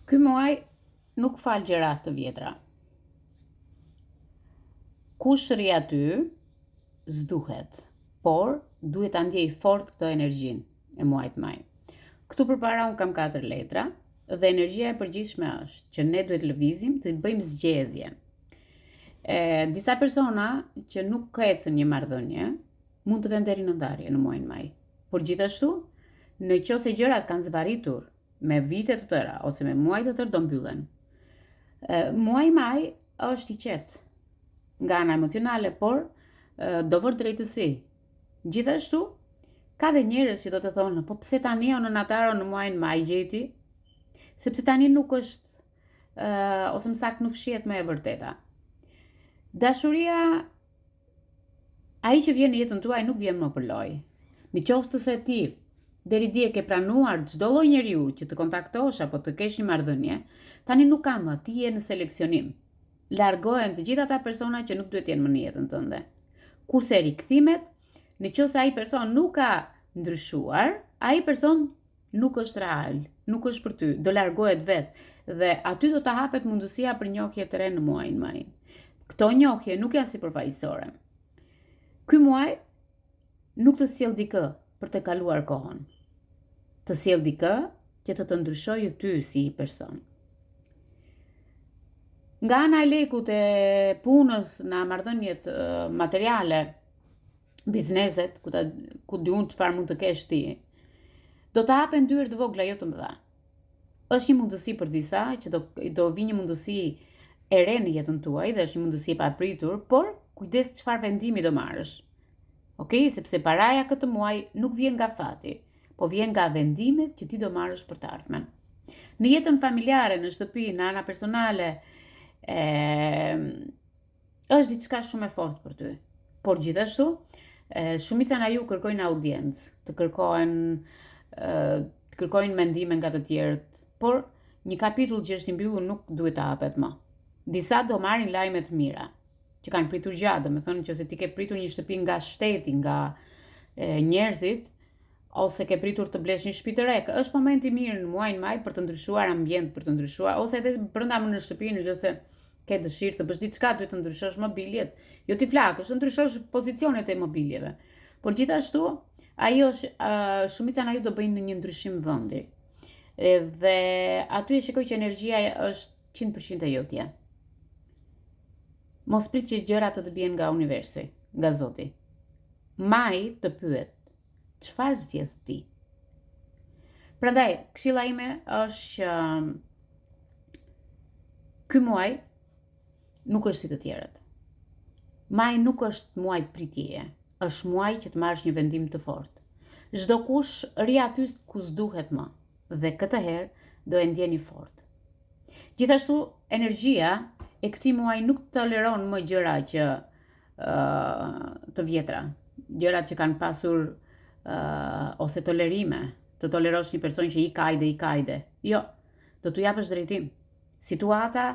Ky muaj nuk fal gjëra të vjetra. Kush rri aty, zduhet, por duhet ta ndjej fort këtë energjinë e muajit maj. Këtu përpara unë kam 4 letra dhe energjia e përgjithshme është që ne duhet lëvizim të bëjmë zgjedhje. Disa persona që nuk ecën një marrëdhënie mund të vënë deri në ndarje në muajin maj. Por gjithashtu, në qoftë se gjërat kanë zbaritur me vite të tëra ose me muaj të tërë do mbyllen. Muaji maj është i qetë nga ana emocionale, por do vërë drejtësi. Gjithashtu, ka dhe njerëz që do të thonë, po pse tani o nënataro në muajin maj gjeti? Sepse tani nuk është, ose më saktë nuk fshihet me e vërteta. Dashuria, ai që vjen në jetën tuaj nuk vjen më për lojë. Në qoftë se ti deri dje ke pranuar çdo lloj njeriu që të kontaktosh apo të kesh një marrëdhënie, tani nuk ka më, ti je në seleksionim. Largohen të gjitha ata persona që nuk duhet jenë më në jetën tënde. Kurse rikthimet, nëse ai person nuk ka ndryshuar, ai person nuk është real, nuk është për ty, do largohet vetë dhe aty do të hapet mundësia për njohje të re në muajin maj. Këto njohje nuk janë sipërfaqësore. Ky muaj nuk të sjell dikë për të kaluar kohën. Të sjell dikë që të ndryshojë ty si person. Nga ana e lekut e punës në marrëdhëniet materiale, bizneset, ku diun çfarë mund të kesh ti, do të hapen dyert të vogla jo të mëdha. Është një mundësi për disa që do vi një mundësi e re në jetën tuaj dhe është një mundësi e papritur, por kujdes çfarë vendimi do marrësh. Okej, sepse paraja këtë muaj nuk vjen nga fati, po vjen nga vendimet që ti do marrësh për të ardhmen. Në jetën familjare, në shtëpi, në ana personale, është diçka shumë e fortë për ty. Por gjithashtu, shumica nga ju kërkojnë audiencë, të kërkojnë mendime nga të tjerët, por një kapitull që është i mbyllur nuk duhet të hapet më. Disa do marrin lajme të mira, që kanë pritur gjatë, domethënë nëse ti ke pritur një shtëpi nga shteti, nga njerëzit, ose ke pritur të blesh një shtëpi të re, është momenti i mirë në muajin maj për të ndryshuar ambient, për të ndryshuar, ose edhe brenda në shtëpi, nëse ke dëshirë të bësh diçka, duhet të ndryshosh mobiljet, jo ti flakësh, të ndryshosh pozicionet e mobiljeve. Por gjithashtu, ajo shumica nga ju do bëjnë një ndryshim vendi. Dhe aty e shikoj që energjia është 100% e jotja. Mos prit që gjërat të bien nga universi, nga Zoti. Maj të pyet, çfarë zgjedh ti? Prandaj, këshilla ime është që ky muaj nuk është si të tjerët. Maj nuk është muaj pritjeje, është muaj që të marrësh një vendim të fortë. Çdo kush rri aty ku s'duhet më, dhe këtë herë do e ndjeni fort. Gjithashtu, energjia e këtij muaji nuk toleron më gjëra që të vjetra, gjërat që kanë pasur ose tolerime, të tolerosh një person që i kajde. Jo, do t'u japësh drejtim. Situata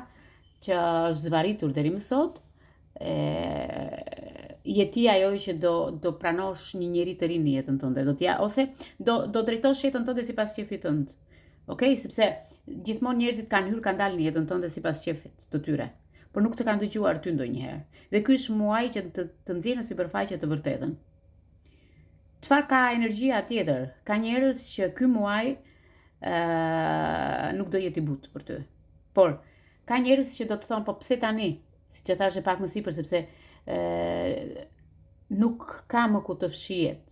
që është zvaritur deri më sot, jeti ajo që do pranosh një njeri të ri në jetën tënde, ose do drejtosh jetën tënde sipas qefit tënd. Okej, sepse gjithmonë njerëzit kanë hyrë, kanë dalë në jetën tënde sipas qefit të tyre, por nuk të kanë dëgjuar ty ndonjëherë. Dhe ky është muaji që të nxjerrë në sipërfaqe të vërtetën. Çfarë ka energjia tjetër? Ka njerëz që ky muaj nuk do jetë i butë për ty. Por ka njerëz që do të thonë, po pse tani? Siç e thashë pak më sipër, sepse nuk ka më ku të fshihet.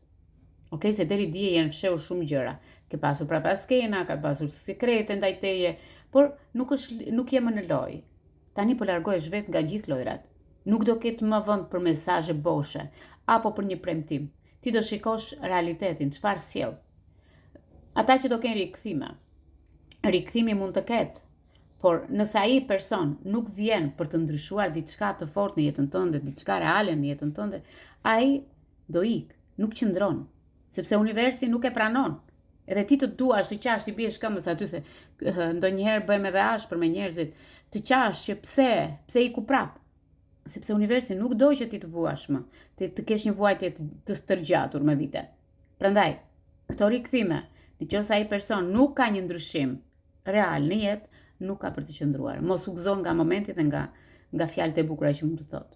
Okej, se deri dje janë fshehur shumë gjëra. Ke pasur prapa skena, ka pasur sekrete ndaj teje, por nuk je më në lojë. Tani po largohesh vetë nga gjithë lojrat. Nuk do ketë më vend për mesazhe boshe apo për një premtim. Ti do shikosh realitetin, çfarë sjell. Ata që do kenë rikthime. Rikthimi mund të ketë, por nëse ai person nuk vjen për të ndryshuar diçka të fortë në jetën tënde, diçka reale në jetën tënde, ai do ik, nuk qëndron, sepse universi nuk e pranon. Edhe ti të duash, të qash, të biesh këmbës aty se ndonjëherë bëjmë edhe ashpër me njerëzit, të qash që pse iku prap. Sepse universi nuk do që ti të vuash më, të kesh një vuajtje të stërgjatur me vite. Prandaj, këto rikthime, nëse ai person nuk ka një ndryshim real në jetë, nuk ka për të qëndruar. Mos u gëzon nga momenti dhe nga fjalët e bukura që mund të thotë.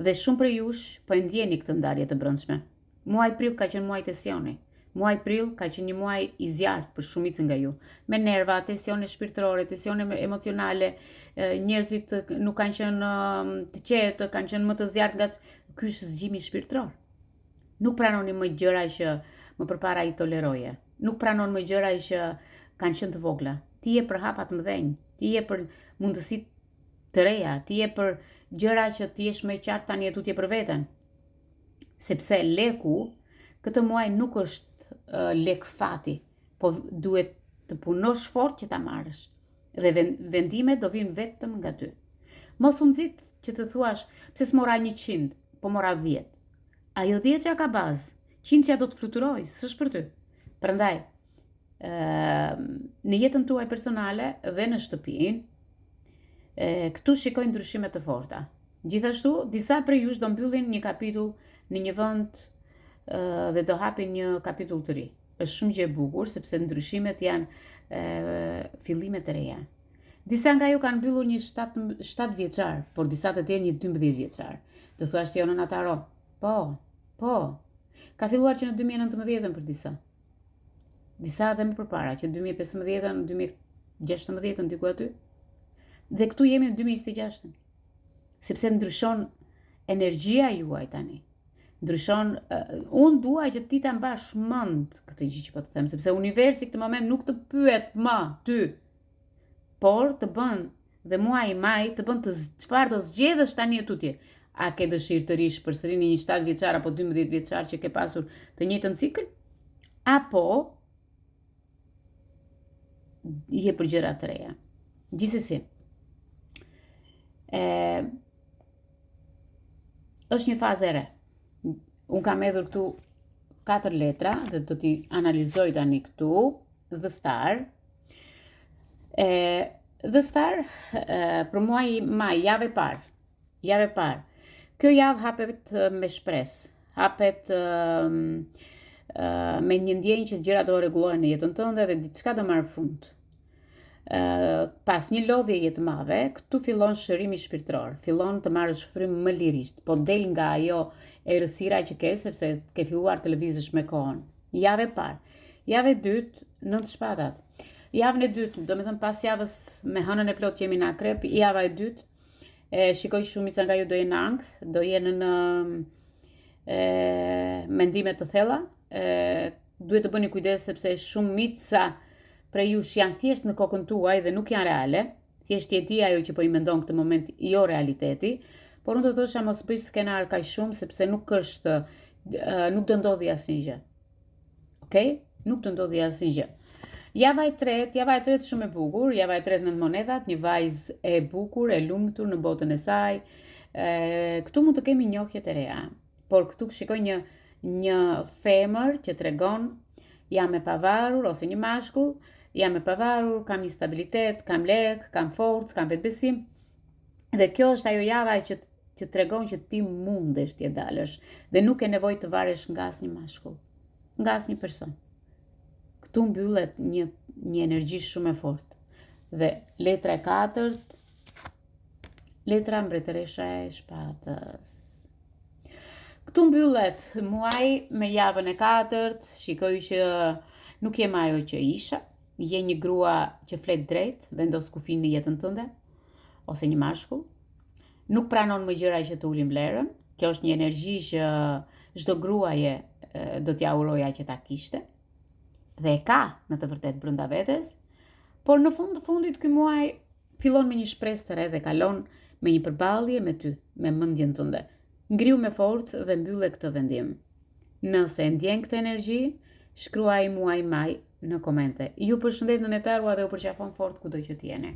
Dhe shumë prej jush po e ndjeni këtë ndarje të brendshme. Muaji prill ka qenë muaj tensioni. Muaji prill ka qenë një muaj i zjarrt për shumicën nga ju. Me nerva, tensione shpirtërore, tensione emocionale, njerëzit nuk kanë qenë të qetë, kanë qenë më të zjarrt nga ky është zgjimi shpirtëror. Nuk pranoni më gjëra që më përpara i toleroje. Nuk pranon më gjëra që kanë qenë të vogla. Ti je për hapa të mëdhenj, ti je për mundësi të reja, ti je për gjëra që ti jesh më qartë tani e tutje për veten. Sepse leku këtë muaj nuk është lek fati, po duhet të punosh fort që ta marrësh. Dhe vendimet do vinë vetëm nga ty. Mos u nxit që të thuash, pse s'mora 100, po mora 10. Ajo 10 që ka bazë, 100 që do të fluturoj, s'është për ty. Prandaj, në jetën tuaj personale dhe në shtëpinë, këtu shikoj ndryshime të forta. Gjithashtu, disa prej jush do mbyllin një kapitull në një vend dhe do hapin një kapitull të ri. Është shumë gjë e bukur sepse ndryshimet janë fillime të reja. Disa nga ju kanë mbyllur një 7 vjeçar, por disa të tjerë një 12 vjeçar. Do thuash ti Nona Taro. Po. Ka filluar që në 2019 për disa. Disa edhe më përpara, që 2015, 2016 diku aty. Dhe këtu jemi në 2026. Sepse ndryshon energjia juaj tani. Ndryshon, unë duaj që ti ta mbash mend këtë gjë që po të them, sepse universi këtë moment nuk të pyet më ty, por të bën dhe muaji maj të bën të çfarë do zgjedhësh tani e tutje. A ke dëshirë të rish përsëri një 7 vjeçar apo 12 vjeçar që ke pasur të njëjtën cikël? Apo je për gjëra të reja? Gjithsesi, është një fazë e re. Unë kam hedhur këtu 4 letra dhe do t'i analizoj tani këtu. The Star. The Star për muaj maj, javë e parë. Kjo javë hapet me shpresë. Hapet me një ndjenjë që gjërat do rregullohen në jetën tënde dhe diçka do marrë fund. Pas një lodhjeje të madhe, këtu fillon shërimi shpirtëror, fillon të marrësh frymë më lirisht, po del nga ajo errësira që ke sepse ke filluar të lëvizësh me kohën. Javë e parë. Javë e dytë, 9 shpatat. Javën e dytë, do me thënë pas javës me hënën e plot që jemi në Akrep, java e dytë, shikoj shumica nga ju do jenë ankth, do jenë në mendime të thella, duhet të bëni kujdes sepse shumica prej jush janë thjesht në kokën tuaj dhe nuk janë reale, thjesht jeti ajo që po i mendon këtë moment jo realiteti, por unë do të thosha mos bëj skenar kaq shumë sepse nuk do ndodhi asnjë gjë. Okej? Nuk do ndodhi asnjë gjë. Java e tretë shumë e bukur, java e tretë në monedhat, një vajzë e bukur, e lumtur në botën e saj. Këtu mund të kemi njohje të reja, por këtu shikoj një femër që tregon jam e pavarur ose një mashkull, jam e pavarur, kam një stabilitet, kam lek, kam forcë, kam vetbesim. Dhe kjo është ajo java që tregon që ti mundesh t'je dalësh dhe nuk e nevojë të varesh nga asnjë mashkull, nga asnjë person. Këtu mbyllet një energji shumë e fortë. Dhe letra e 4, letra mbretëresha e shpatës. Këtu mbyllet muaj me javën e 4, shikoj që nuk jem ajo që isha, je një grua që flet drejt, vendos kufin në jetën tënde, ose një mashkull, nuk pranon më gjëra që të ulin vlerën, kjo është një energji që çdo gruaje do t'ja uroja që ta kishte, dhe e ka në të vërtet brenda vetes, por në fund të fundit ky muaj fillon me një shpresë të re dhe kalon me një përballje me ty, me mendjen tënde. Ngriu me forcë dhe mbylle këtë vendim. Nëse ndjen këtë energji, shkruaj muaj maj në komente. Ju përshëndet në netarua dhe u përqafon fort kudo që t'jeni.